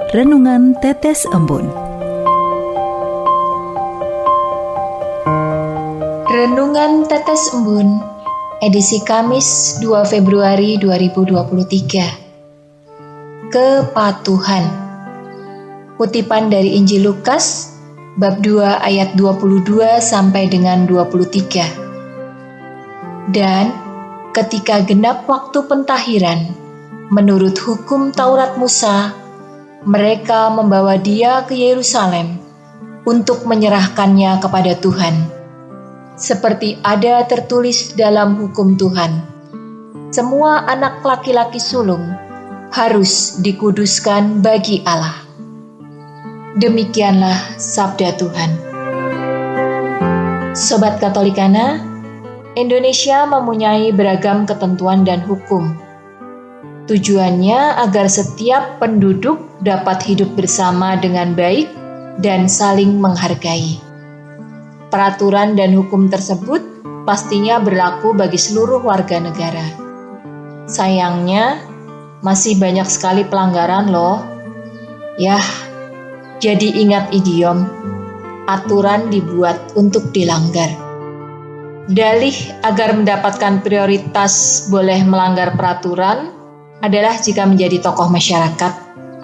Renungan Tetes Embun. Renungan Tetes Embun, edisi Kamis 2 Februari 2023. Kepatuhan. Kutipan dari Injil Lukas, bab 2 ayat 22 sampai dengan 23. Dan ketika genap waktu pentahiran, menurut hukum Taurat Musa, mereka membawa dia ke Yerusalem untuk menyerahkannya kepada Tuhan. Seperti ada tertulis dalam hukum Tuhan, semua anak laki-laki sulung harus dikuduskan bagi Allah. Demikianlah sabda Tuhan. Sobat Katolikana, Indonesia mempunyai beragam ketentuan dan hukum. Tujuannya agar setiap penduduk dapat hidup bersama dengan baik dan saling menghargai. Peraturan dan hukum tersebut pastinya berlaku bagi seluruh warga negara. Sayangnya, masih banyak sekali pelanggaran loh. Yah, jadi ingat idiom, aturan dibuat untuk dilanggar. Dalih agar mendapatkan prioritas boleh melanggar peraturan adalah jika menjadi tokoh masyarakat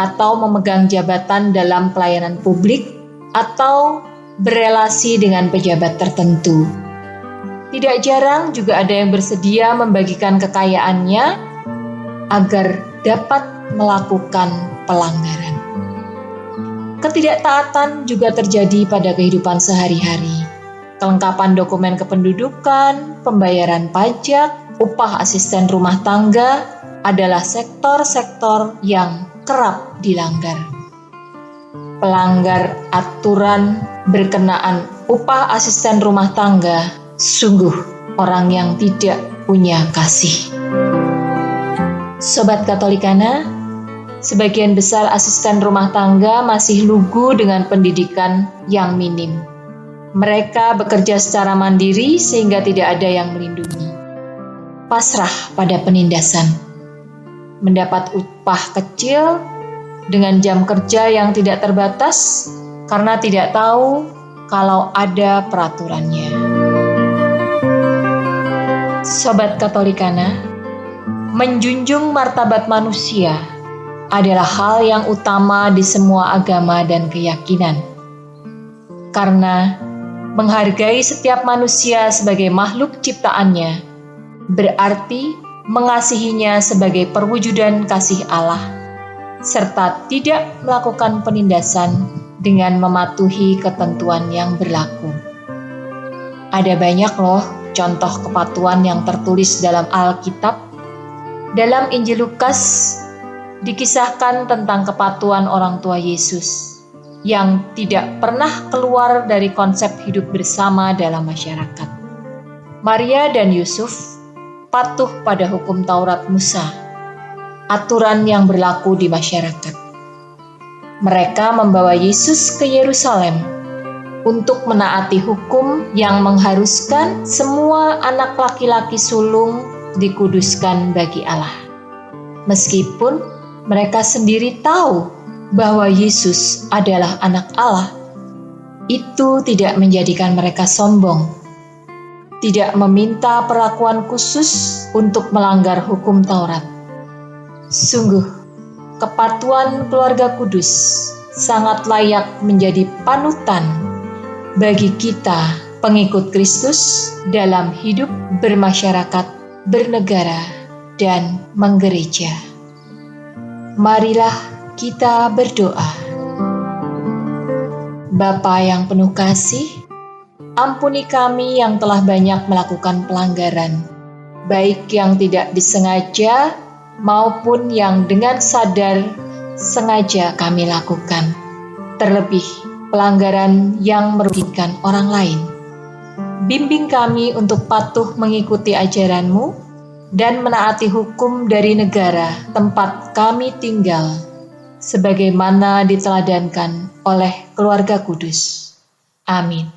atau memegang jabatan dalam pelayanan publik atau berelasi dengan pejabat tertentu. Tidak jarang juga ada yang bersedia membagikan kekayaannya agar dapat melakukan pelanggaran. Ketidaktaatan juga terjadi pada kehidupan sehari-hari. Kelengkapan dokumen kependudukan, pembayaran pajak, upah asisten rumah tangga adalah sektor-sektor yang kerap dilanggar. Pelanggar aturan berkenaan upah asisten rumah tangga sungguh orang yang tidak punya kasih. Sobat Katolikana, sebagian besar asisten rumah tangga masih lugu dengan pendidikan yang minim. Mereka bekerja secara mandiri sehingga tidak ada yang melindungi. Pasrah pada penindasan. Mendapat upah kecil dengan jam kerja yang tidak terbatas karena tidak tahu kalau ada peraturannya. Sobat Katolikana, menjunjung martabat manusia adalah hal yang utama di semua agama dan keyakinan. Karena menghargai setiap manusia sebagai makhluk ciptaannya berarti mengasihinya sebagai perwujudan kasih Allah, serta tidak melakukan penindasan dengan mematuhi ketentuan yang berlaku. Ada banyak loh contoh kepatuhan yang tertulis dalam Alkitab. Dalam Injil Lukas dikisahkan tentang kepatuhan orang tua Yesus yang tidak pernah keluar dari konsep hidup bersama dalam masyarakat. Maria dan Yusuf patuh pada hukum Taurat Musa, aturan yang berlaku di masyarakat. Mereka membawa Yesus ke Yerusalem untuk menaati hukum yang mengharuskan semua anak laki-laki sulung dikuduskan bagi Allah. Meskipun mereka sendiri tahu bahwa Yesus adalah anak Allah, itu tidak menjadikan mereka sombong, tidak meminta perlakuan khusus untuk melanggar hukum Taurat. Sungguh, kepatuhan keluarga kudus sangat layak menjadi panutan bagi kita pengikut Kristus dalam hidup bermasyarakat, bernegara, dan menggereja. Marilah kita berdoa. Bapa yang penuh kasih, ampuni kami yang telah banyak melakukan pelanggaran, baik yang tidak disengaja maupun yang dengan sadar sengaja kami lakukan, terlebih pelanggaran yang merugikan orang lain. Bimbing kami untuk patuh mengikuti ajaran-Mu dan menaati hukum dari negara tempat kami tinggal, sebagaimana diteladankan oleh keluarga kudus. Amin.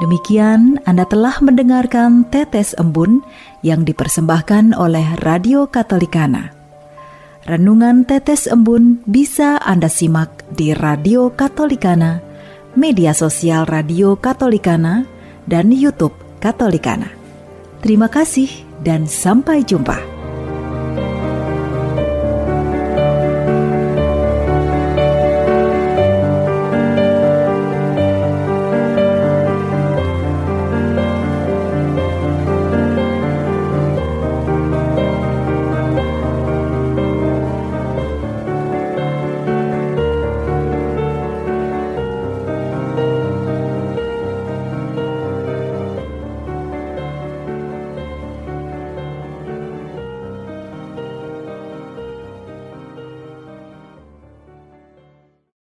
demikian, Anda telah mendengarkan Tetes Embun yang dipersembahkan oleh Radio Katolikana. Renungan Tetes Embun bisa Anda simak di Radio Katolikana, media sosial Radio Katolikana, dan YouTube Katolikana. Terima kasih dan sampai jumpa.